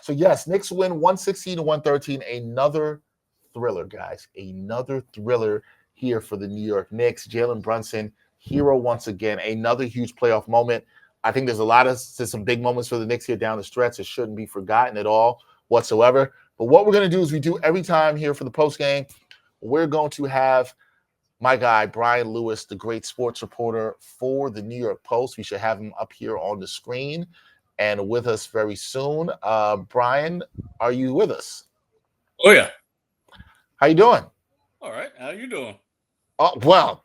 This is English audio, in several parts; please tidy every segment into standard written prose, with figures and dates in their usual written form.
So yes, Knicks win 116 to 113. Another thriller, guys. Another thriller here for the New York Knicks. Jalen Brunson, hero once again. Another huge playoff moment. I think there's some big moments for the Knicks here down the stretch. It shouldn't be forgotten at all whatsoever. But what we're going to do is we do every time here for the post game. We're going to have my guy, Bryan Lewis, the great sports reporter for the New York Post. We should have him up here on the screen and with us very soon. Bryan, are you with us? Oh yeah. How you doing? All right. How you doing? Well,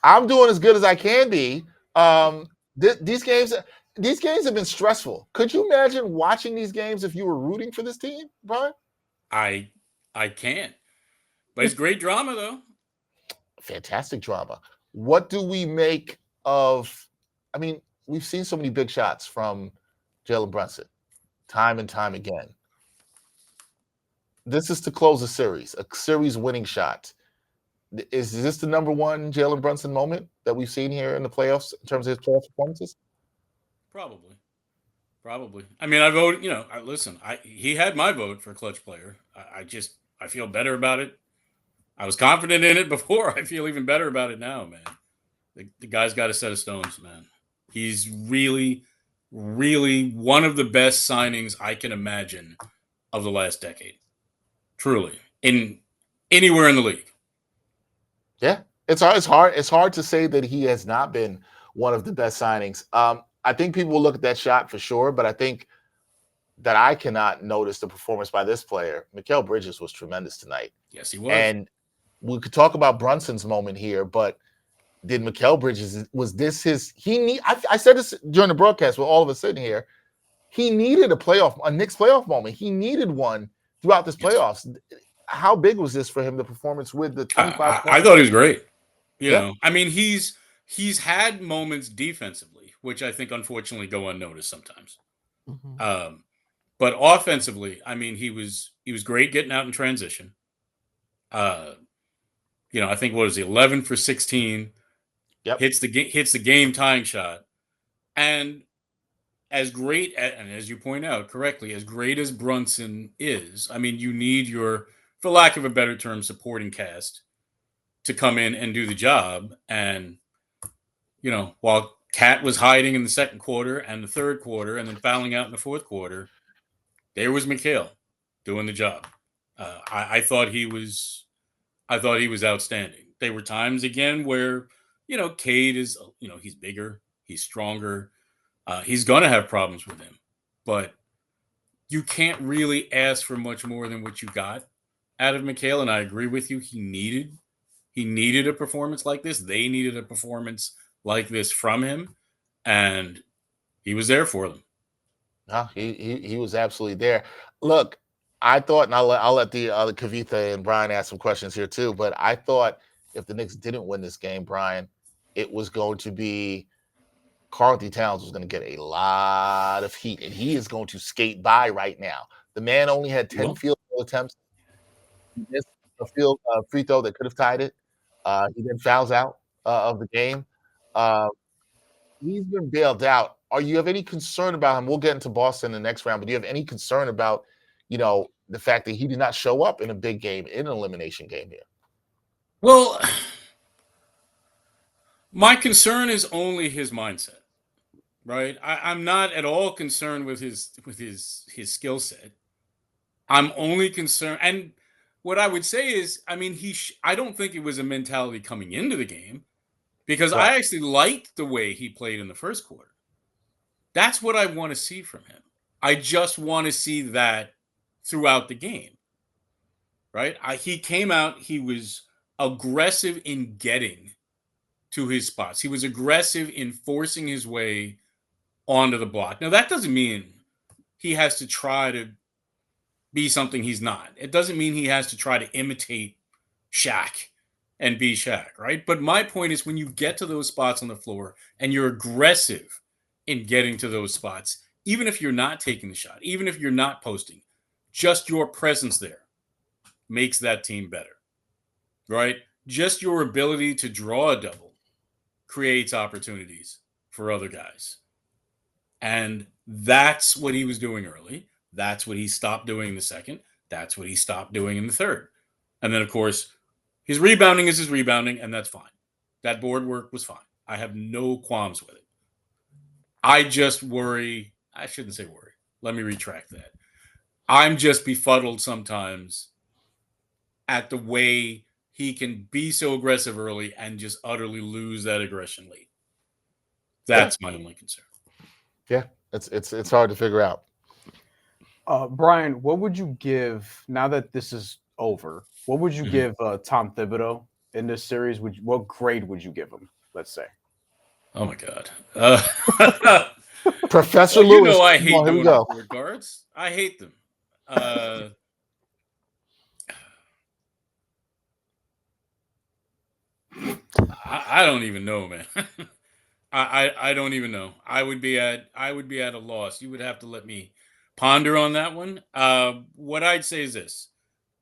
I'm doing as good as I can be. These games have been stressful. Could you imagine watching these games if you were rooting for this team, Bryan? I I can't. But it's great drama though. Fantastic drama. What do we make of? I mean, we've seen so many big shots from Jalen Brunson, time and time again. This is to close a series winning shot. Is this the number one Jalen Brunson moment that we've seen here in the playoffs in terms of his playoff performances? Probably. Probably. I mean, I voted. Listen. He had my vote for clutch player. I feel better about it. I was confident in it before. I feel even better about it now, man. The guy's got a set of stones, man. He's really, really one of the best signings I can imagine of the last decade. Truly, in anywhere in the league. Yeah, it's hard to say that he has not been one of the best signings. I think people will look at that shot for sure, but I think that I cannot notice the performance by this player. Mikal Bridges was tremendous tonight. Yes, he was. And we could talk about Brunson's moment here, but did Mikal Bridges, was this his, I said this during the broadcast with all of us sitting here, he needed a Knicks playoff moment. He needed one throughout this Yes. playoffs. How big was this for him, the performance with the 25 I thought he was great. Yeah. I mean, he's had moments defensively, which I think unfortunately go unnoticed sometimes. Mhm. Um, but offensively, I mean, he was great getting out in transition. Uh, I think what is he 11 for 16, Yep. hits the game tying shot, and and as you point out correctly, as great as Brunson is, I mean, you need your, for lack of a better term, supporting cast to come in and do the job. And while Cat was hiding in the second quarter and the third quarter, and then fouling out in the fourth quarter, there was Mikal doing the job. I thought he was, outstanding. There were times again where, Cade is, he's bigger, he's stronger, he's gonna have problems with him, but you can't really ask for much more than what you got out of Mikal. And I agree with you. He needed a performance like this. They needed a performance like this from him, and he was there for them. No, he was absolutely there. Look, I thought, and I'll let the Kavitha and Bryan ask some questions here too. But I thought if the Knicks didn't win this game, Bryan, it was going to be Carlton Towns was going to get a lot of heat, and he is going to skate by right now. The man only had 10 Well, field goal attempts. He missed a free throw that could have tied it. He then fouls out of the game. Uh, he's been bailed out. Are you have any concern about him? We'll get into Boston in the next round, but do you have any concern about, the fact that he did not show up in a big game, in an elimination game here? well, my concern is only his mindset, right? I'm not at all concerned with his skill set. I'm only concerned, and what I would say is, I mean, I don't think it was a mentality coming into the game, because Right. I actually liked the way he played in the first quarter. That's what I want to see from him. I just want to see that throughout the game, right? He came out, he was aggressive in getting to his spots. He was aggressive in forcing his way onto the block. Now, that doesn't mean he has to try to be something he's not. It doesn't mean he has to try to imitate Shaq and be Shaq, right? But my point is, when you get to those spots on the floor and you're aggressive in getting to those spots, even if you're not taking the shot, even if you're not posting, just your presence there makes that team better, right? Just your ability to draw a double creates opportunities for other guys. And that's what he was doing early. That's what he stopped doing in the second. That's what he stopped doing in the third. And then, of course, his rebounding is his rebounding, and that's fine. That board work was fine. I have no qualms with it. I just worry. I shouldn't say worry. Let me retract that. I'm just befuddled sometimes at the way he can be so aggressive early and just utterly lose that aggression late. That's my only concern. Yeah, it's hard to figure out. Bryan, what would you give now that this is over? What would you give Tom Thibodeau in this series? What grade would you give him? Let's say. Oh my God, Professor well, Lewis. I Come hate on, here we doing go. report guards. I hate them. I don't even know, man. I don't even know. I would be at a loss. You would have to let me ponder on that one. What I'd say is this: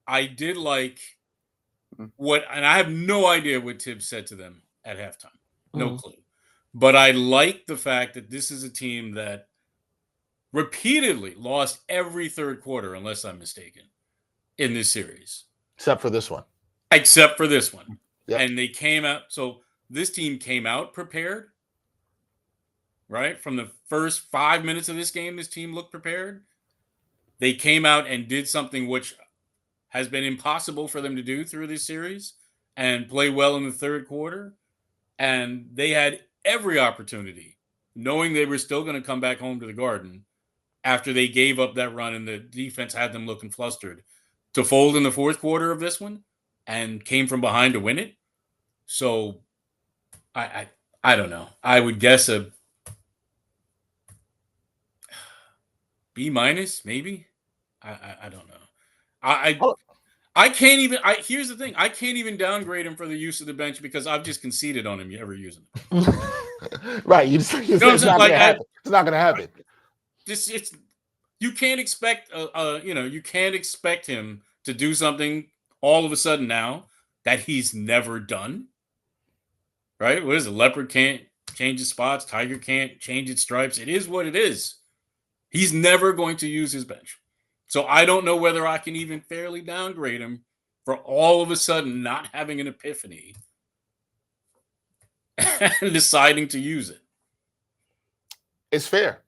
I did like what, and I have no idea what Tibbs said to them at halftime. No clue. But I like the fact that this is a team that repeatedly lost every third quarter, unless I'm mistaken, in this series. Except for this one. Except for this one. Yep. And they came out. So this team came out prepared, right? From the first 5 minutes of this game, this team looked prepared. They came out and did something which has been impossible for them to do through this series and play well in the third quarter. And they had every opportunity, knowing they were still going to come back home to the Garden after they gave up that run and the defense had them looking flustered, to fold in the fourth quarter of this one and came from behind to win it. So I don't know. I would guess a B minus, maybe. I don't know. I can't even. Here's the thing: I can't even downgrade him for the use of the bench because I've just conceded on him ever using it. Right? You just it's not going to happen. It's not going to happen. It's you can't expect you can't expect him to do something all of a sudden now that he's never done. Right? What is it? Leopard can't change its spots. Tiger can't change its stripes. It is what it is. He's never going to use his bench. So I don't know whether I can even fairly downgrade him for all of a sudden not having an epiphany and deciding to use it. It's fair.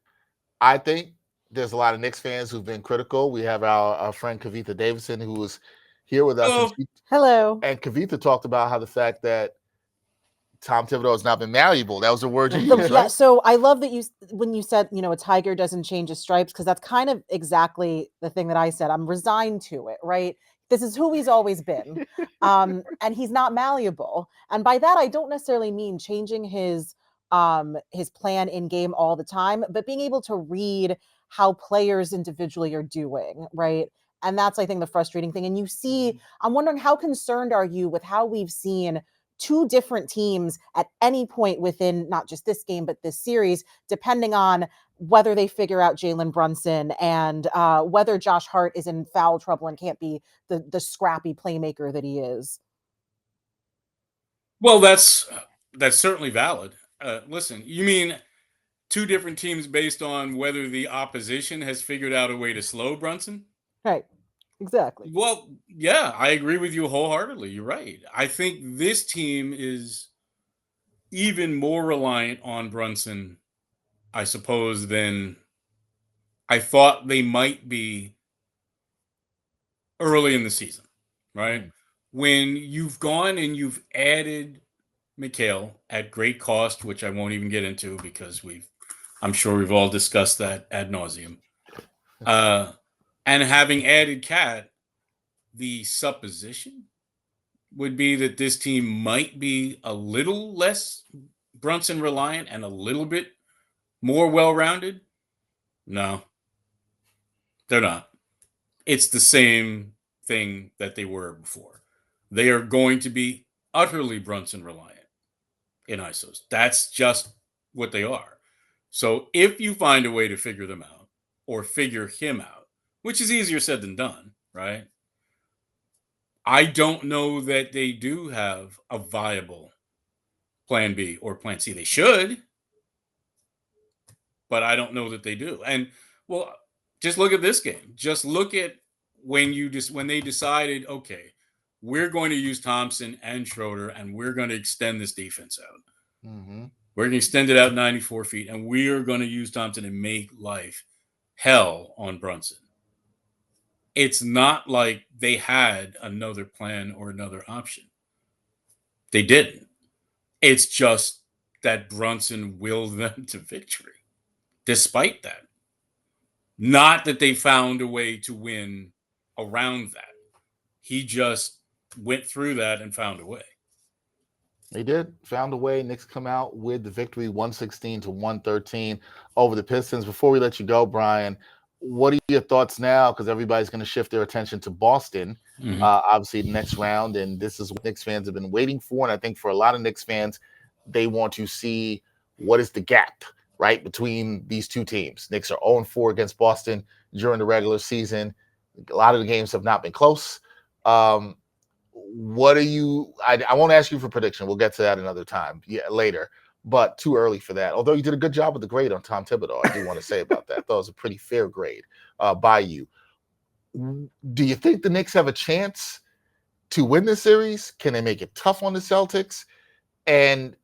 I think there's a lot of Knicks fans who've been critical. We have our friend Kavitha Davidson who was here with us. Hello. And Kavitha talked about how the fact that Tom Thibodeau has not been malleable. That was the word you used, right? So I love that when you said, a tiger doesn't change his stripes, because that's kind of exactly the thing that I said. I'm resigned to it, right? This is who he's always been. And he's not malleable. And by that, I don't necessarily mean changing his plan in game all the time, but being able to read how players individually are doing, right? And that's, I think, the frustrating thing. And you see, I'm wondering, how concerned are you with how we've seen two different teams at any point within not just this game, but this series, depending on whether they figure out Jalen Brunson and whether Josh Hart is in foul trouble and can't be the scrappy playmaker that he is? Well, that's certainly valid. Listen, you mean two different teams based on whether the opposition has figured out a way to slow Brunson? Right. Exactly. Well, yeah, I agree with you wholeheartedly. You're right. I think this team is even more reliant on Brunson, I suppose, than I thought they might be early in the season, right? When you've gone and you've added Mikal at great cost, which I won't even get into because I'm sure we've all discussed that ad nauseum. And having added Cat, the supposition would be that this team might be a little less Brunson reliant and a little bit more well-rounded. No, they're not. It's the same thing that they were before. They are going to be utterly Brunson reliant in ISOs. That's just what they are. So if you find a way to figure them out or figure him out, which is easier said than done, right? I don't know that they do have a viable plan B or plan C. They should, but I don't know that they do. And, well, Just look at this game. Just look at when they decided, okay, we're going to use Thompson and Schroeder, and we're going to extend this defense out. Mm-hmm. We're going to extend it out 94 feet, and we are going to use Thompson and make life hell on Brunson. It's not like they had another plan or another option. They didn't. It's just that Brunson willed them to victory, despite that. Not that they found a way to win around that. He just went through that and found a way. They did. Found a way. Knicks come out with the victory, 116-113 over the Pistons. Before we let you go, Bryan, what are your thoughts now? Because everybody's going to shift their attention to Boston, obviously, the next round. And this is what Knicks fans have been waiting for. And I think for a lot of Knicks fans, they want to see what is the gap, right, between these two teams. Knicks are 0-4 against Boston during the regular season. A lot of the games have not been close. What are you? I won't ask you for prediction. We'll get to that another time, later. But too early for that. Although you did a good job with the grade on Tom Thibodeau, I do want to say about that. I thought it was a pretty fair grade by you. Do you think the Knicks have a chance to win this series? Can they make it tough on the Celtics? And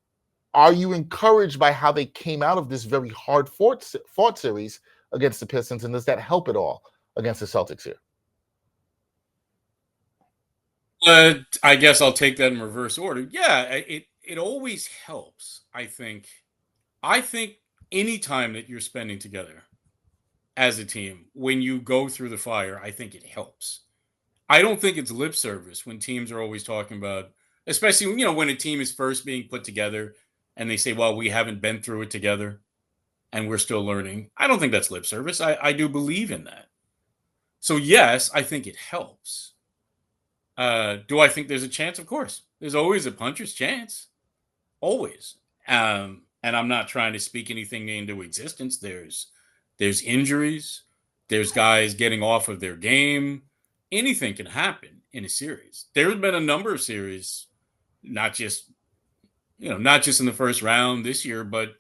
are you encouraged by how they came out of this very hard fought series against the Pistons? And does that help at all against the Celtics here? I guess I'll take that in reverse order. Yeah, it always helps, I think. I think any time that you're spending together as a team, when you go through the fire, I think it helps. I don't think it's lip service when teams are always talking about, especially, when a team is first being put together and they say, well, we haven't been through it together and we're still learning. I don't think that's lip service. I do believe in that. So yes, I think it helps. Do I think there's a chance? Of course. There's always a puncher's chance. Always. And I'm not trying to speak anything into existence. There's injuries. There's guys getting off of their game. Anything can happen in a series. There's been a number of series, not just in the first round this year, but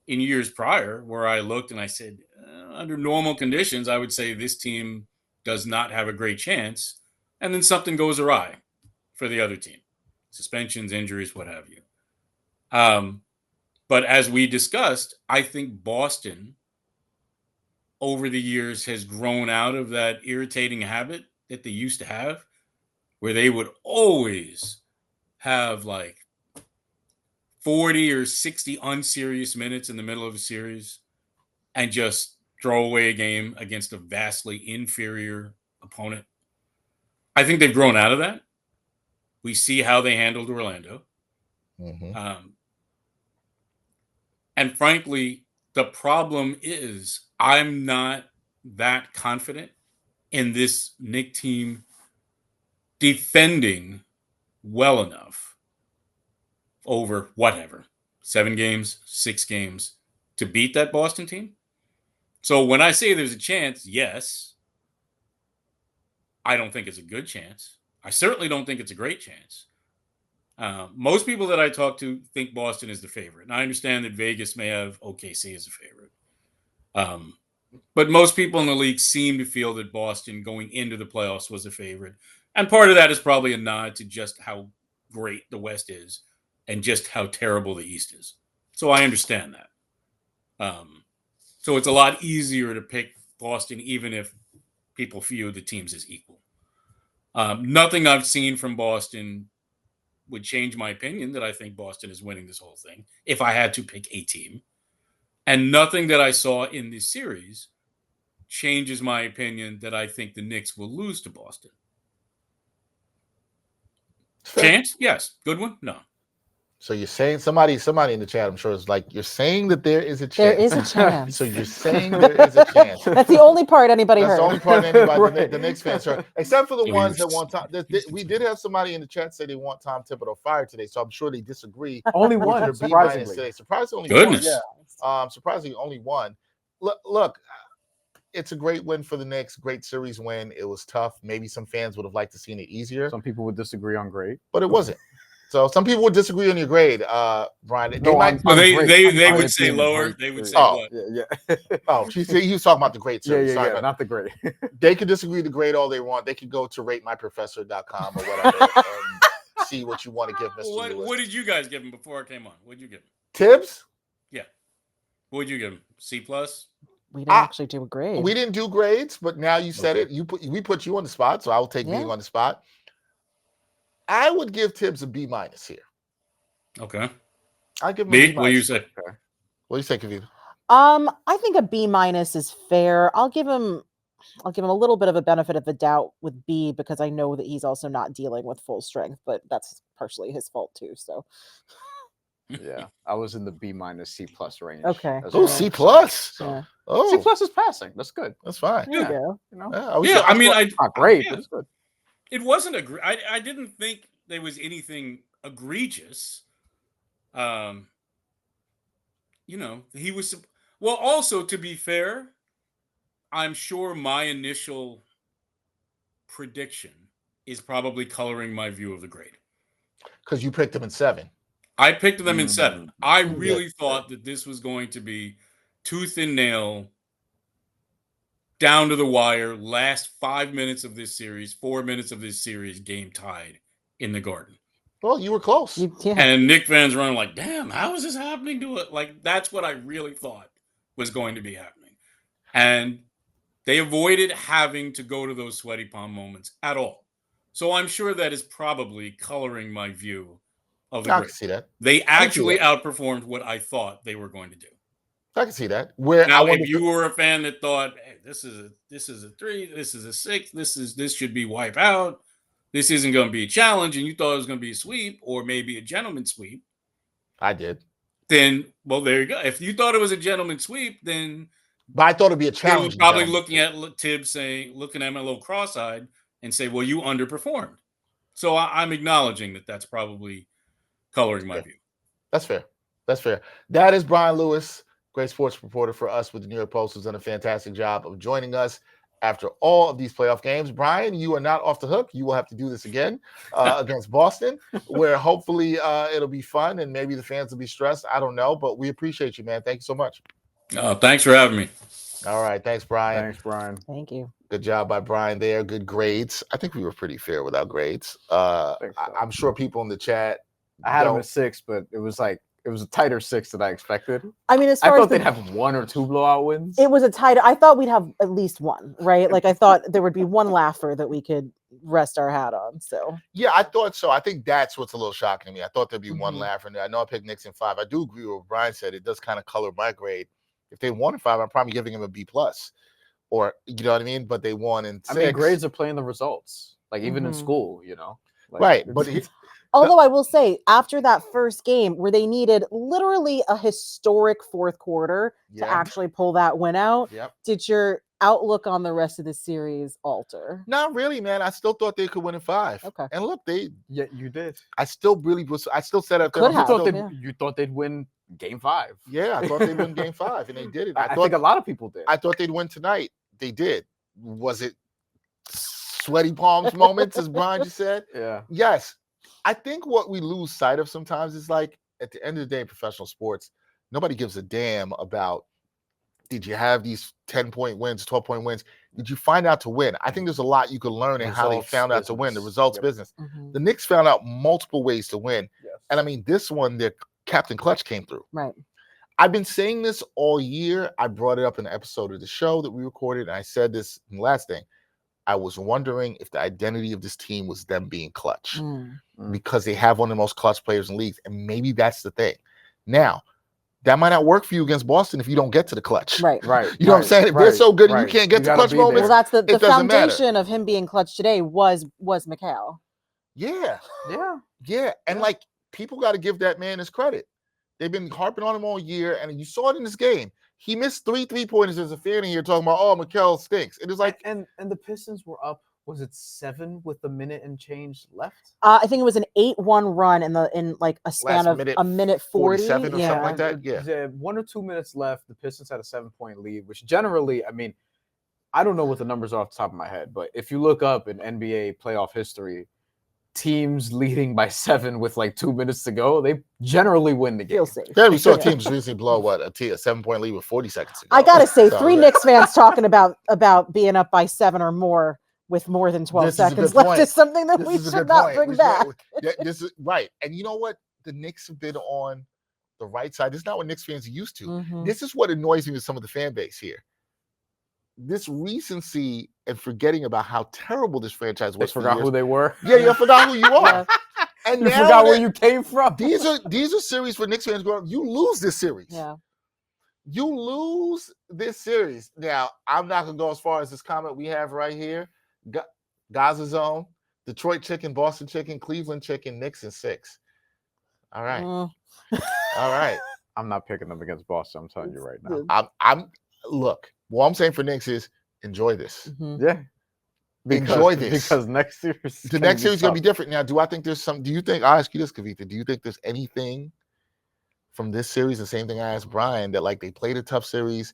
in years prior, where I looked and I said, under normal conditions, I would say this team does not have a great chance. And then something goes awry for the other team. Suspensions, injuries, what have you. But as we discussed, I think Boston over the years has grown out of that irritating habit that they used to have, where they would always have like 40 or 60 unserious minutes in the middle of a series and just throw away a game against a vastly inferior opponent. I think they've grown out of that. We see how they handled Orlando. Mm-hmm. And frankly, the problem is I'm not that confident in this Knicks team defending well enough over 7 games, 6 games to beat that Boston team. So when I say there's a chance, yes, I don't think it's a good chance. I certainly don't think it's a great chance. Most people that I talk to think Boston is the favorite. And I understand that Vegas may have OKC as a favorite. But most people in the league seem to feel that Boston going into the playoffs was a favorite. And part of that is probably a nod to just how great the West is and just how terrible the East is. So I understand that. So it's a lot easier to pick Boston, even if people view the teams as equal. Nothing I've seen from Boston would change my opinion that I think Boston is winning this whole thing if I had to pick a team. And nothing that I saw in this series changes my opinion that I think the Knicks will lose to Boston. Chance? Yes. Good one? No. So you're saying somebody in the chat, I'm sure, is like, you're saying that there is a chance. There is a chance. So you're saying there is a chance. That's the only part anybody That's heard. the only part anybody, Right. the Knicks fans heard, except for the Yeah, ones that want Tom. We did have somebody in the chat say they want Tom Thibodeau fired today, so I'm sure they disagree. Only with one, your B minus surprisingly. today. Surprisingly, Goodness. one. Surprisingly, only one. Look, it's a great win for the Knicks. Great series win. It was tough. Maybe some fans would have liked to seen it easier, Some people would disagree on great. but it wasn't. So some people would disagree on your grade, Brian. They No, might. Well, they on would it say being a lower. great They would series. say Oh. what? Yeah. Oh, he was talking about the grade Yeah, series. Sorry yeah, about not the grade. They could disagree the grade all they want. They could go to ratemyprofessor.com or whatever and see what you want to give Mr. Lewis. What did you guys give him before I came on? What did you give him? Tibbs? Yeah. What would you give him? C plus? We didn't actually do a grade. We didn't do grades, but now you said it. We put you on the spot, so I will take being on the spot. I would give Tibbs a B minus here. Okay. I give him B. a B minus. What do you say? Okay. What do you say, Kavitha? I think a B minus is fair. I'll give him a little bit of a benefit of the doubt with B because I know that he's also not dealing with full strength, but that's partially his fault too. So Yeah, I was in the B minus C plus range. Okay. as Oh, well. C plus. So, yeah. Oh, C plus is passing. That's good. that's fine. There you Yeah. go. You know, Yeah, I mean, not great, yeah. but it's good. It wasn't I didn't think there was anything egregious. He was well. Also, to be fair, I'm sure my initial prediction is probably coloring my view of the grade. because you picked him in 7. I picked them in 7. I really Yeah. thought that this was going to be tooth and nail, down to the wire, last 5 minutes of this series, 4 minutes of this series, game tied in the Garden. Well, you were close. And Knicks fans running like, damn, how is this happening to it? Like, that's what I really thought was going to be happening. And they avoided having to go to those sweaty palm moments at all. So I'm sure that is probably coloring my view of the I grade. can see that. They actually outperformed what I thought they were going to do. I can see that. Where Now, if you were a fan that thought, hey, this is a 3, this is a 6, this should be wipe out, this isn't going to be a challenge, and you thought it was going to be a sweep or maybe a gentleman's sweep, I did. then, well, there you go. If you thought it was a gentleman's sweep, then But I thought it'd be a they challenge. were probably looking at Tibbs looking at him a little cross-eyed and say, well, you underperformed. So I'm acknowledging that that's probably coloring my view. That's fair. That's fair. That is Bryan Lewis, great sports reporter for us with the New York Post, who's done a fantastic job of joining us after all of these playoff games. Bryan, you are not off the hook. You will have to do this again against Boston, where hopefully it'll be fun and maybe the fans will be stressed. I don't know, but we appreciate you, man. Thank you so much. Thanks for having me. All right. Thanks, Bryan. Thanks, Brian. Thank you. Good job by Bryan there. Good grades. I think we were pretty fair with our grades. I'm sure people in the chat. I had him at 6, but it was a tighter 6 than I expected. I mean, I thought they'd have 1 or 2 blowout wins. It was a tighter. I thought we'd have at least one, right? Like I thought there would be one laugher that we could rest our hat on. So yeah, I thought so. I think that's what's a little shocking to me. I thought there'd be one laugher in there. I know I picked Knicks in 5. I do agree with what Bryan said. It does kind of color my grade. If they won in 5, I'm probably giving him a B plus, or you know what I mean. But they won in 6. I mean, grades are playing the results. Like even in school, you know. Like, right? But although I will say, after that first game where they needed literally a historic fourth quarter to actually pull that win out, did your outlook on the rest of the series alter? Not really, man. I still thought they could win in 5. Okay. And look, yeah, you did. I still said it. You thought they'd win game 5. Yeah, I thought they'd win game 5, and they did it. I think a lot of people did. I thought they'd win tonight. They did. Was it sweaty palms moments, as Bryan just said? Yeah. Yes. I think what we lose sight of sometimes is like at the end of the day, professional sports, nobody gives a damn about did you have these 10-point wins, 12-point wins? Did you find out to win? I think there's a lot you could learn in how they found out to win, the results business. The Knicks found out multiple ways to win. Yes. And I mean, this one, their Captain Clutch came through. Right. I've been saying this all year. I brought it up in an episode of the show that we recorded, and I said this in the last thing. I was wondering if the identity of this team was them being clutch because they have one of the most clutch players in the league, and maybe that's the thing. Now, that might not work for you against Boston if you don't get to the clutch. Right. You know what I'm saying? If they're so good and you can't get to clutch moments, well, that's the foundation of him being clutch today was Mikal. Yeah. Yeah. And like people got to give that man his credit. They've been harping on him all year, and you saw it in this game. He missed 3 3-pointers as a fan in here talking about, oh, Mikal stinks. It was like, and the Pistons were up. Was it 7 with a minute and change left? I think it was an 8-1 run in like a span of a minute 40 or something like that. Yeah, 1 or 2 minutes left. The Pistons had a 7-point lead, which generally, I mean, I don't know what the numbers are off the top of my head, but if you look up in NBA playoff history, teams leading by 7 with like 2 minutes to go, they generally win the game. Feel safe. Yeah, we saw teams recently blow a 7-point lead with 40 seconds to go. I gotta say, So, 3 Knicks fans talking about being up by 7 or more with more than 12 This is a seconds good left point. is something that This we is a should good not point. bring We should- back. This is right. And you know what? The Knicks have been on the right side. This is not what Knicks fans are used to. Mhm. This is what annoys me with some of the fan base here. This recency and forgetting about how terrible this franchise They was for forgot years. who they were. Yeah, you forgot who you are. Yeah. And You now forgot where that- you came from. these are series for Knicks fans growing up. You lose this series. Yeah. You lose this series. Now, I'm not gonna go as far as this comment we have right here. Gaza Zone, Detroit Chicken, Boston Chicken, Cleveland Chicken, Knicks in 6. All right. Mm. All right. I'm not picking them against Boston. I'm telling you right now. I'm look, what I'm saying for Knicks is enjoy this. Mhm. Yeah. Enjoy this. Because next series The next series is gonna be tough. different. Now, do I think there's some? Do you think? I'll ask you this, Kavitha. Do you think there's anything from this series? The same thing I asked Bryan, that like they played a tough series,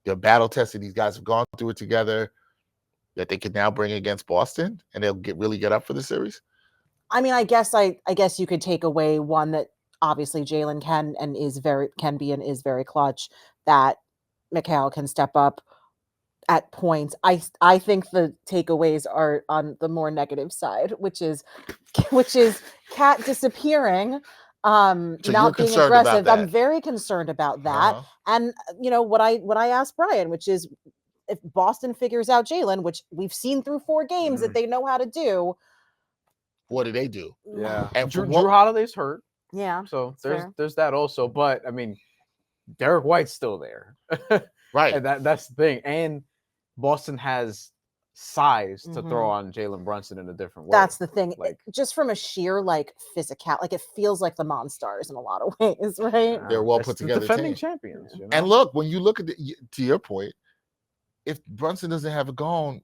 they're battle tested. These guys have gone through it together. That they could now bring against Boston, and they'll really get up for the series. I mean, I guess you could take away one that obviously Jalen can be and is very clutch, that Mikal can step up at points. I think the takeaways are on the more negative side, which is Cat disappearing, So you're not being concerned about aggressive. that. I'm very concerned about that. Uh-huh. And what I asked Bryan, which is, if Boston figures out Jalen, which we've seen through 4 games that they know how to do, What do they do? Yeah. And Drew, from what- Drew Holiday's hurt. yeah, So fair. there's that also. But I mean, Derek White's still there. Right. And that's the thing. And Boston has size to Mhm. throw on Jalen Brunson in a different way. That's the thing. Like- Just from a sheer physical, it feels like the Monstars in a lot of ways, right? They're well It's put the together defending team. champions. You know? And look, when you look at to your point, if Brunson doesn't have a gone,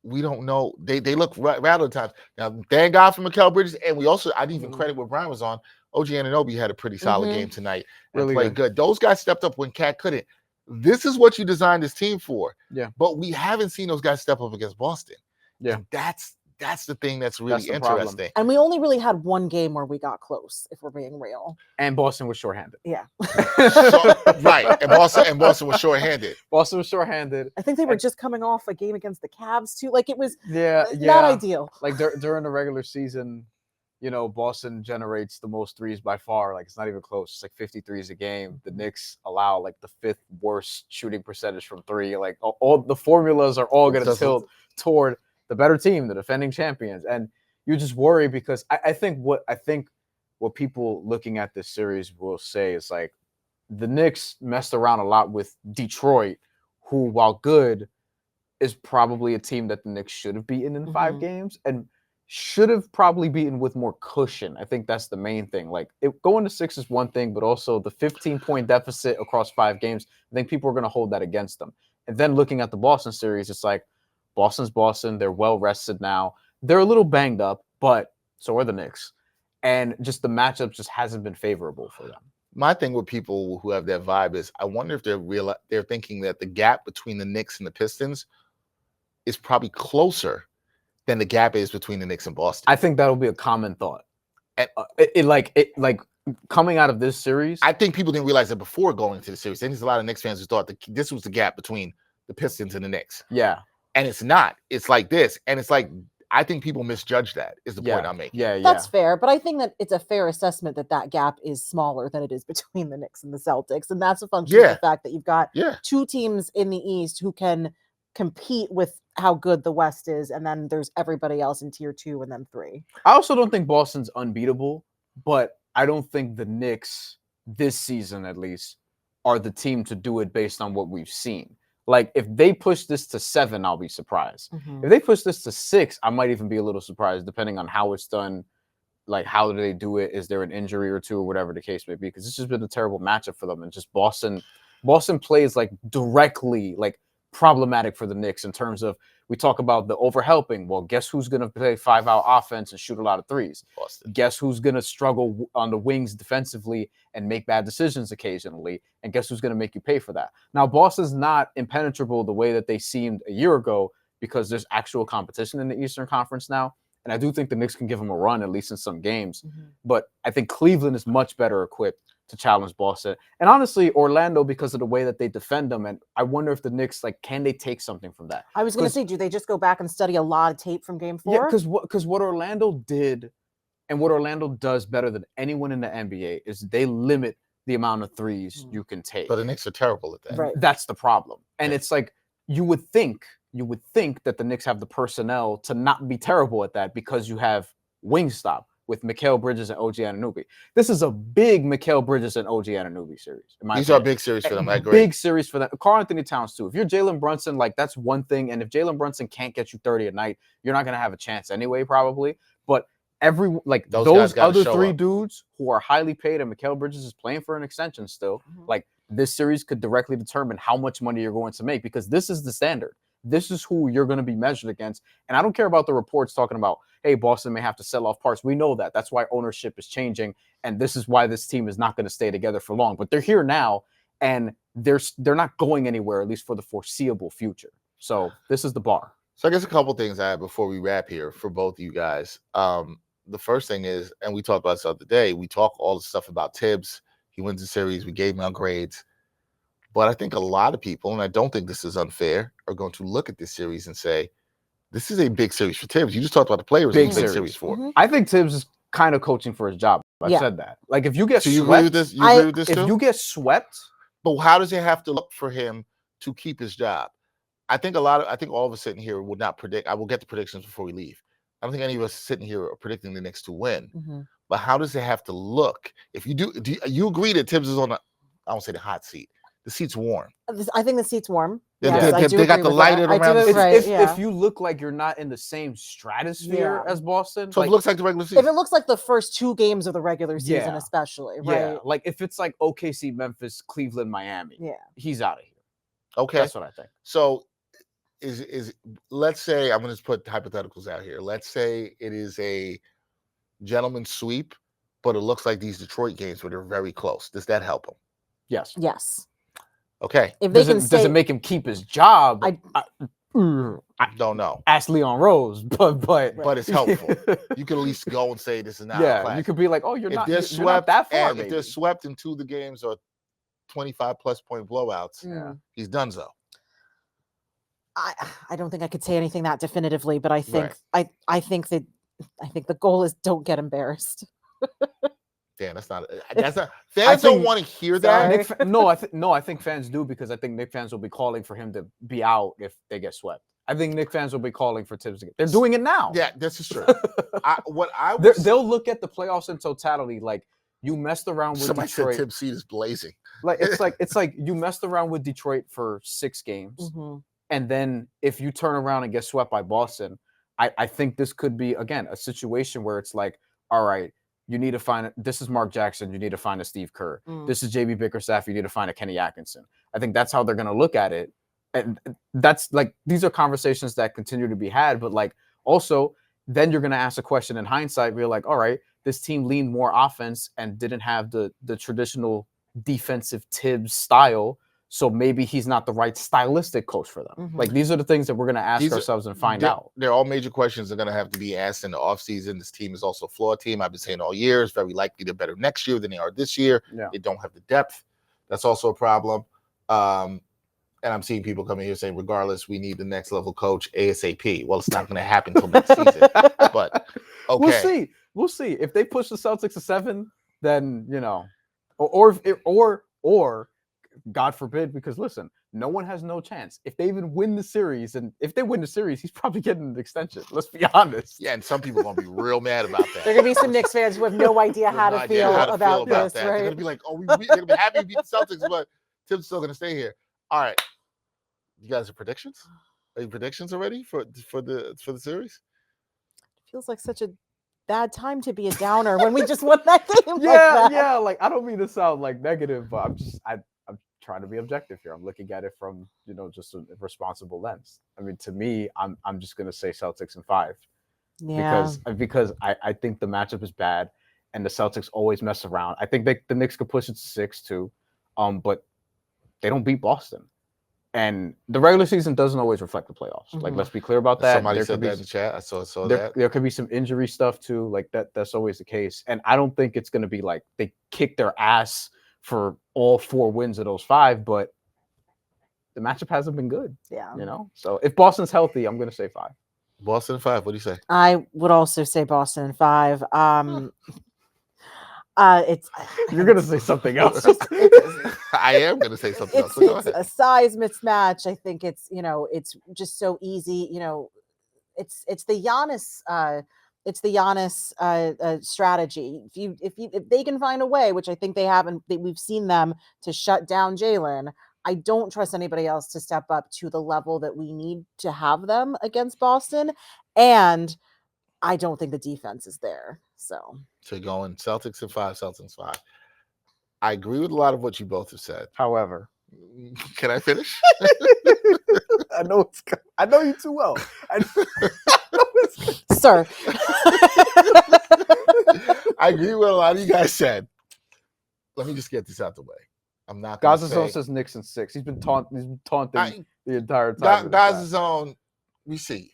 we don't know. They look rather at times. Now, thank God for Mikal Bridges, and we also I didn't even credit what Bryan was on. OG Anunoby had a pretty solid Mhm. game tonight and Really played good. Those guys stepped up when Cat couldn't. This is what you designed this team for. Yeah. But we haven't seen those guys step up against Boston. Yeah. And that's the thing that's really That's the problem. interesting. And we only really had one game where we got close, if we're being real. And Boston was shorthanded. Yeah. So, right. And Boston was shorthanded. Boston was shorthanded. I think they were just coming off a game against the Cavs too. It was Yeah. not ideal. Like during the regular season, Boston generates the most threes by far. Like, it's not even close. It's like 50 threes a game. The Knicks allow like the 5th worst shooting percentage from 3. Like all the formulas are all going to tilt toward the better team, the defending champions. And you just worry because I think what people looking at this series will say is like the Knicks messed around a lot with Detroit, who, while good, is probably a team that the Knicks should have beaten in 5 Mhm. games and should have probably beaten with more cushion. I think that's the main thing. Like, going to 6 is one thing, but also the 15-point deficit across 5 games, I think people are going to hold that against them. And then looking at the Boston series, it's like Boston's Boston. They're well rested now. They're a little banged up, but so are the Knicks. And just the matchup just hasn't been favorable for them. My thing with people who have that vibe is I wonder if they're thinking that the gap between the Knicks and the Pistons is probably closer than the gap is between the Knicks and Boston. I think that'll be a common thought. And- Like coming out of this series. I think people didn't realize that before going into the series. There's a lot of Knicks fans who thought that this was the gap between the Pistons and the Knicks. Yeah. And it's not. It's like this. And it's like, I think people misjudge that is the point I'm making. Yeah. That's fair, but I think that it's a fair assessment that gap is smaller than it is between the Knicks and the Celtics, and that's a function of the fact that you've got 2 teams in the East who can compete with how good the West is, and then there's everybody else in tier 2 and then 3. I also don't think Boston's unbeatable, but I don't think the Knicks this season, at least, are the team to do it based on what we've seen. Like, if they push this to 7, I'll be surprised. Mhm. If they push this to 6, I might even be a little surprised, depending on how it's done. Like, how do they do it? Is there an injury or 2 or whatever the case may be? Because this has been a terrible matchup for them. And just Boston plays like directly like problematic for the Knicks in terms of, we talk about the overhelping. Well, guess who's going to play 5-out offense and shoot a lot of threes? Boston. Guess who's going to struggle on the wings defensively and make bad decisions occasionally? And guess who's going to make you pay for that? Now, Boston's not impenetrable the way that they seemed a year ago because there's actual competition in the Eastern Conference now. And I do think the Knicks can give them a run, at least in some games. Mhm. But I think Cleveland is much better equipped to challenge Boston. And honestly, Orlando, because of the way that they defend them. And I wonder if the Knicks, like, can they take something from that? I was going to 'Cause- say, do they just go back and study a lot of tape from Game 4? Yeah, because what Orlando did and what Orlando does better than anyone in the NBA is they limit the amount of threes you can take. But the Knicks are terrible at that. Right. That's the problem. And Yeah. it's like you would think that the Knicks have the personnel to not be terrible at that because you have Wingstop with Mikal Bridges and OG Anunoby. This is a big Mikal Bridges and OG Anunoby series. These are big series for them. I agree. Big series for them. Karl Anthony Towns too. If you're Jalen Brunson, like that's one thing. And if Jalen Brunson can't get you 30 a night, you're not gonna have a chance anyway, probably. But Those those guys gotta other show three up. dudes who are highly paid, and Mikal Bridges is playing for an extension still. Like this series could directly determine how much money you're going to make because this is the standard. This is who you're going to be measured against. And I don't care about the reports talking about, hey, Boston may have to sell off parts. We know that. That's why ownership is changing. And this is why this team is not going to stay together for long. But they're here now, and they're not going anywhere, at least for the foreseeable future. So this is the bar. So I guess a couple things I have before we wrap here for both of you guys. The first thing is, and we talked about this the other day, we talk all the stuff about Tibbs. He wins the series. We gave him our grades. But I think a lot of people, and I don't think this is unfair, are going to look at this series and say, this is a big series for Tibbs. You just talked about the players. Big Big series, series. for. Mhm. I think Tibbs is kind of coaching for his job. I Yeah. said that. Like if you get So you swept, agree with this? You agree with this if too? you get swept, But how does it have to look for him to keep his job? I think all of us sitting here would not predict. I will get the predictions before we leave. I don't think any of us sitting here are predicting the Knicks to win. Mhm. But how does it have to look? If you do you agree that Tibbs is on the, I won't say the hot seat. The seat's warm. I think the seat's warm. They- Yes, I they- do they got agree the with light that. around I do the- right, if yeah. you look like you're not in the same stratosphere Yeah. as Boston, So like, it looks like the regular If season. it looks like the first 2 games of the regular season, Yeah. especially, yeah, right? like if it's like OKC, Memphis, Cleveland, Miami, Yeah. he's out of here. Okay. That's what I think. So is let's say, I'm going to put hypotheticals out here. Let's say it is a gentleman's sweep, but it looks like these Detroit games where they're very close. Does that help him? Yes. Yes. Okay. If they Does can it, stay, does it make him keep his job? I- I Don't know. ask Leon Rose, but But it's helpful. You can at least go and say this is not yeah, class. you could be like, oh, you're If not, they're you're swept not that far. and if they're maybe. swept and 2 of the games are 25 plus point blowouts, Mm. he's done so. I don't think I could say anything that definitively, but I think I think the goal is don't get embarrassed. Damn, that's not fans don't think- want to hear Sorry. that. No, I think fans do because I think Knicks fans will be calling for him to be out if they get swept. I think Knicks fans will be calling for Tibbs to get. They're doing it now. Yeah, this is true. What I was They'll look at the playoffs in totality. Like you messed around with somebody said Detroit. Tibbs' seat is blazing. Like it's like you messed around with Detroit for 6 games, Mhm. and then if you turn around and get swept by Boston, I think this could be again a situation where it's like, all right, you need to find this is Mark Jackson, you need to find a Steve Kerr. Mm. This is JB Bickerstaff, you need to find a Kenny Atkinson. I think that's how they're gonna look at it. And that's like these are conversations that continue to be had, but like also then you're gonna ask a question in hindsight where you're like, all right, this team leaned more offense and didn't have the traditional defensive Tibbs style. So maybe he's not the right stylistic coach for them. Mhm. Like these are the things that we're gonna ask These are- ourselves and find They're- out. They're all major questions that are going to have to be asked in the offseason. This team is also a flawed team. I've been saying all year. It's very likely they're better next year than they are this year. Yeah. They don't have the depth. That's also a problem. And I'm seeing people coming here saying, regardless, we need the next level coach ASAP. Well, it's not going to happen until next season. But okay. We'll see. We'll see. If they push the Celtics to 7, then you know, or God forbid, because listen, no one has no chance. If they even win the series, and if they win the series, he's probably getting an extension. Let's be honest. Yeah, and some people are going to be real mad about that. There are gonna be some Knicks fans who have no idea how to feel about this, They're going right? to be like, oh, they're going to be happy to beat the Celtics, but Tim's still going to stay here. All right. You guys have predictions? Any predictions already for the series? Feels like such a bad time to be a downer when we just won that game. like Yeah, that. yeah. Like I don't mean to sound like negative, but I'm trying to be objective here. I'm looking at it from just a responsible lens. I mean, to me, I'm just gonna say Celtics in 5 Yeah. because I think the matchup is bad, and the Celtics always mess around. I think the Knicks could push it to 6 too, but they don't beat Boston. And the regular season doesn't always reflect the playoffs. Like, let's be clear about that. Somebody There said could be that in the chat. I saw there, that. there could be some injury stuff too. Like that's always the case. And I don't think it's going to be like they kick their ass for all 4 wins of those 5, but the matchup hasn't been good. Yeah. You know? So if Boston's healthy, I'm going to say 5. Boston 5. What do you say? I would also say Boston in 5. It's You're going to say something else. I am going to say something else. So go it's ahead. a size mismatch. I think it's, you know, it's just so easy. You know, it's the Giannis. It's the Giannis strategy. If they can find a way, which I think they haven't, we've seen them to shut down Jalen. I don't trust anybody else to step up to the level that we need to have them against Boston, and I don't think the defense is there. So you're going Celtics in 5, Celtics 5. I agree with a lot of what you both have said. However, can I finish? I know you too well. Sir. I agree with a lot of you guys said. Let me just get this out the way. I'm not going to say. Gaza says Knicks in 6. He's been taunting the entire time. Gaza Zone, we see.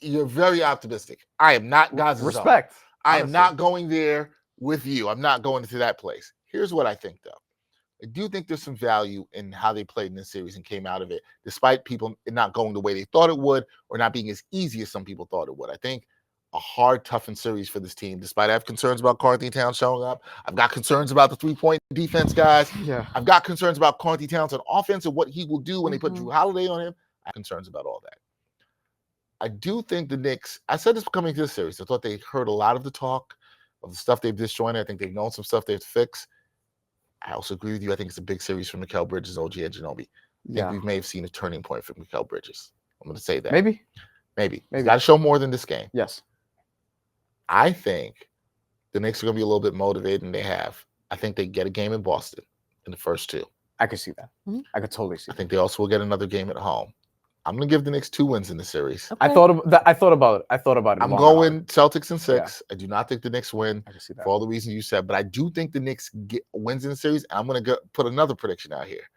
You're very optimistic. I am not Gaza Zone. Respect. I am not going there with you. I'm not going to that place. Here's what I think, though. I do think there's some value in how they played in this series and came out of it, despite people not going the way they thought it would or not being as easy as some people thought it would. I think a hard, toughened series for this team, despite I have concerns about Carthy Towns showing up. I've got concerns about the three-point defense, guys. Yeah. I've got concerns about Carthy Towns on offense and what he will do when they put Drew Holiday on him. I have concerns about all that. I do think the Knicks, I said this coming to this series, I thought they heard a lot of the talk of the stuff they've disjointed. I think they've known some stuff they have to fix. I also agree with you. I think it's a big series for Mikal Bridges, OG Anunoby. I think we may have seen a turning point for Mikal Bridges. I'm going to say that. Maybe. He's got to show more than this game. Yes. I think the Knicks are going to be a little bit motivated than they have. I think they get a game in Boston in the first 2. I could see that. I could totally see I think they also will get another game at home. I'm going to give the Knicks 2 wins in the series. Okay. I thought about it. I'm going Celtics in 6. Yeah. I do not think the Knicks win I can see that. for all the reasons you said, but I do think the Knicks get wins in the series. And I'm going to put another prediction out here.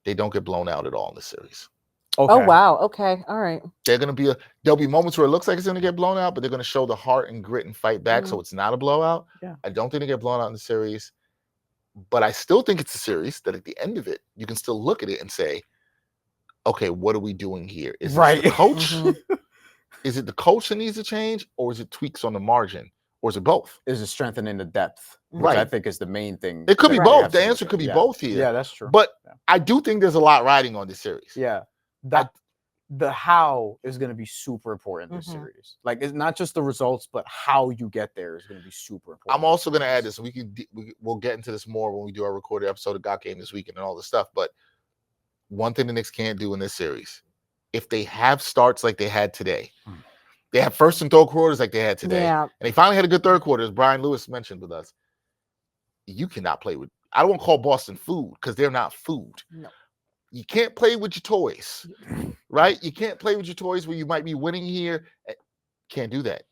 They don't get blown out at all in the series. Okay. Oh wow. Okay. All right. There'll be moments where it looks like it's going to get blown out, but they're going to show the heart and grit and fight back, so it's not a blowout. Yeah. I don't think they get blown out in the series, but I still think it's a series that at the end of it, you can still look at it and say, okay, what are we doing here? Is it the coach? Is it the coach that needs to change, or is it tweaks on the margin, or is it both? Is it strengthening the depth? Which Right. I think is the main thing. It could be that both. we have The to answer look could at. be both here. Yeah, that's true. But I do think there's a lot riding on this series. Yeah. The how is going to be super important this series. Like, it's not just the results, but how you get there is going to be super important. I'm also going to add this. We'll get into this more when we do our recorded episode of Got Game this weekend and all this stuff. But one thing the Knicks can't do in this series, if they have starts like they had today, they have first and third quarters like they had today, and they finally had a good third quarter, as Brian Lewis mentioned with us. You cannot play with. I don't want to call Boston food because they're not food. No. You can't play with your toys, right? You can't play with your toys where you might be winning here. Can't do that.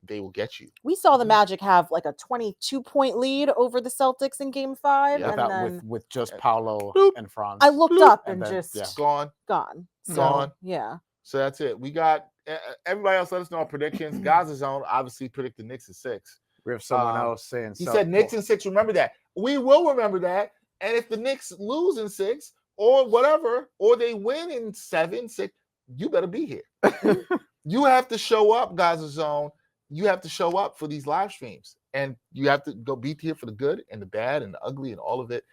They will get you. We saw the Magic have like a 22-point lead over the Celtics in Game 5, Yeah. and then with just Paolo and Franz. I looked up and then, just Gone. So, Gone. yeah. So that's it. We got everybody else. Let us know our predictions. Gaza Zone obviously predict the Knicks in 6. We have someone else saying he said Knicks in 6. Remember that. We will remember that. And if the Knicks lose in 6 or whatever, or they win in 7, 6, you better be here. You have to show up, Gaza Zone. You have to show up for these live streams, and you have to go be here for the good and the bad and the ugly and all of it.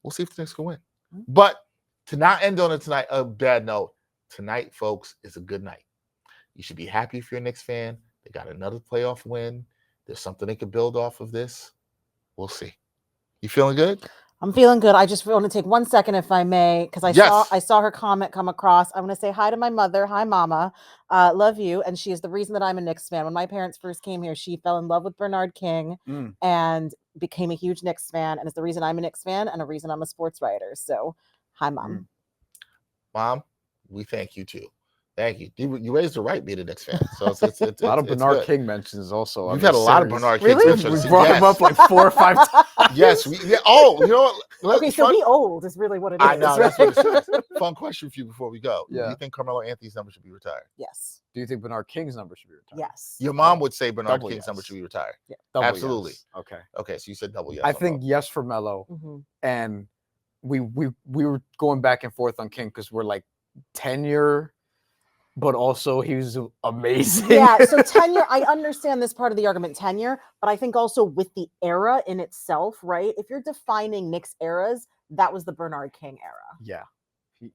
We'll see if the Knicks can win. But to not end on a bad note, tonight, folks, is a good night. You should be happy if you're a Knicks fan. They got another playoff win. There's something they could build off of this. We'll see. You feeling good? I'm feeling good. I just want to take 1 second, if I may, because I saw her comment come across. I want to say hi to my mother. Hi, Mama. Love you. And she is the reason that I'm a Knicks fan. When my parents first came here, she fell in love with Bernard King and became a huge Knicks fan, and is the reason I'm a Knicks fan and a reason I'm a sports writer. So, hi, Mom. Mom, we thank you too. Thank you. You raised the right, being a Knicks fan. So it's A lot of it's Bernard good. King mentions also. We've had a lot of Bernard King Really? mentions. We brought him up like 4 or 5 times. Yes. Oh, you know what? Okay, so he old is really what it is. I know, that's right? what it says. Fun question for you before we go. Do Yeah. you think Carmelo Anthony's number should be retired? Yes. Do you think Bernard King's number should be retired? Yes. Your mom would say Bernard Double King's yes. number should be retired. Yeah. Double Absolutely. yes. Okay. Okay, so you said double yes. I on think both. yes for Melo, Mhm. and we were going back and forth on King because we're like tenure, but also he was amazing. Yeah, so tenure, I understand this part of the argument, tenure, but I think also with the era in itself, right? If you're defining Knicks eras, that was the Bernard King era. Yeah.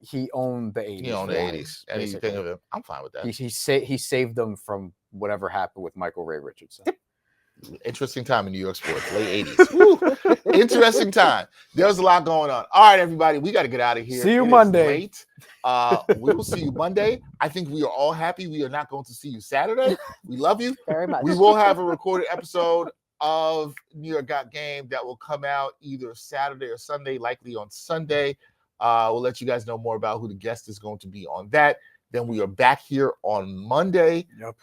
He owned the 80s. He owned the right? 80s. And you think of it, I'm fine with that. He saved them from whatever happened with Michael Ray Richardson. Interesting time in New York sports, late 80s. Woo! Interesting time. There's a lot going on. All right, everybody, we got to get out of here. See you It is Monday. late. We will see you Monday. I think we are all happy. We are not going to see you Saturday. We love you. Very much. We will have a recorded episode of New York Got Game that will come out either Saturday or Sunday, likely on Sunday. We'll let you guys know more about who the guest is going to be on that. Then we are back here on Monday. Yep.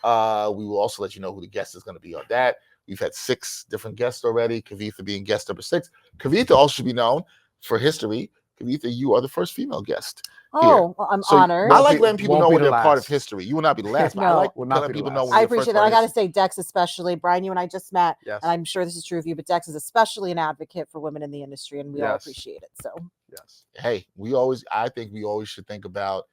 We will also let you know who the guest is going to be on that. We've had 6 different guests already, Kavitha being guest number 6. Kavitha also should be known for history. Kavitha, you are the first female guest. Oh, well, I'm So honored. I like letting people won't know be when the they're part of last. history. You will not be the last, but I No. like Will not letting be the people know last. when I you're first appreciate that. part I of got to history. say, Dex, especially, Brian, you and I just met, Yes. and I'm sure this is true of you, but Dex is especially an advocate for women in the industry, and we all Yes. appreciate it. So, Yes. Hey, I think we always should think about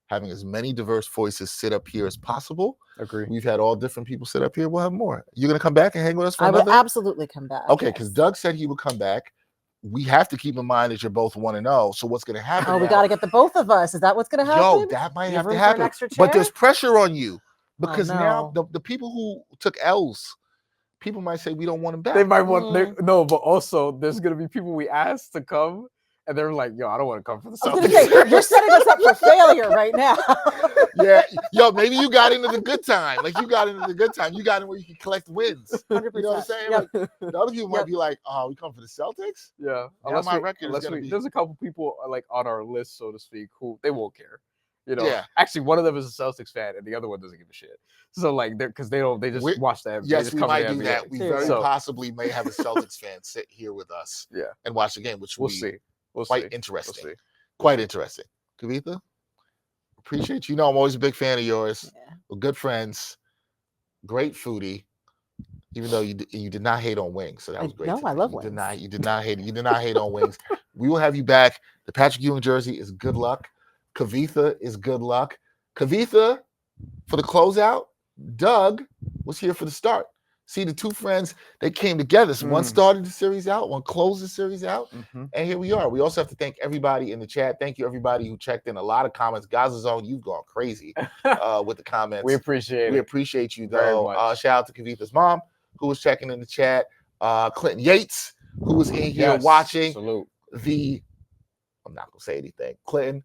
having as many diverse voices sit up here as possible. Agree. We've had all different people sit up here. We'll have more. You're going to come back and hang with us for I would another? absolutely come back. Okay, because yes. Doug said he would come back. We have to keep in mind that you're both 1-0. So what's going to happen? Oh, we now- got to get the both of us. Is that what's going to happen? Yo, that might You have to room for an happen. extra But there's chair? pressure on you because now no. the people who took L's, people might say we don't want him back. They might want Mm. no, but also there's gonna be people we asked to come, and they're like, "Yo, I don't want to come for the I was going to Celtics." say, you're setting us up for failure right now. Yeah, yo, maybe you got into the good time. Like you got into the good time. You got in where you can collect wins. 100%. You know what I'm saying? Yep. Like, the other people might Yep. be like, "Oh, we come for the Celtics." Yeah, Now my record is gonna be- there's a couple people like on our list, so to speak, who they won't care. You know, Yeah. actually, one of them is a Celtics fan, and the other one doesn't give a shit. So like, they just We- watch the NBA. Yes, just we cover might the do NBA. that. We Yeah. very So- possibly may have a Celtics fan sit here with us Yeah, and watch the game, which we'll will be see. We'll quite see. interesting. We'll see. Quite interesting. Kavitha, appreciate you. You know, I'm always a big fan of yours. Yeah. We're good friends. Great foodie. Even though you did not hate on wings, so that I- was great. no, today. I love you Did wings. not, you did not hate on wings. We will have you back. The Patrick Ewing jersey is good luck. Kavitha is good luck. Kavitha for the closeout. Doug was here for the start. See, the two friends, they came together. So one Mm. started the series out, one closed the series out. Mhm. And here we are. We also have to thank everybody in the chat. Thank you, everybody who checked in. A lot of comments. Gaza Zone, you've gone crazy with the comments. We appreciate We it. appreciate you, Very though. much. Shout out to Kavitha's mom, who was checking in the chat. Clinton Yates, who was in here Yes, watching. Salute. I'm not going to say anything. Clinton,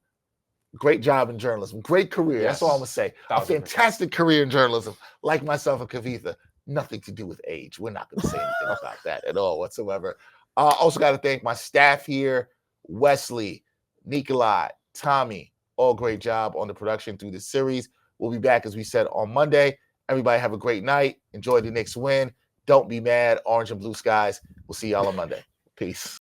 great job in journalism. Great career. That's all I'm going to say. A 1000%. fantastic career in journalism, like myself and Kavitha. Nothing to do with age. We're not going to say anything about that at all whatsoever. Also got to thank my staff here, Wesley, Nikolai, Tommy. All great job on the production through this series. We'll be back, as we said, on Monday. Everybody have a great night. Enjoy the Knicks win. Don't be mad. Orange and blue skies. We'll see y'all on Monday. Peace.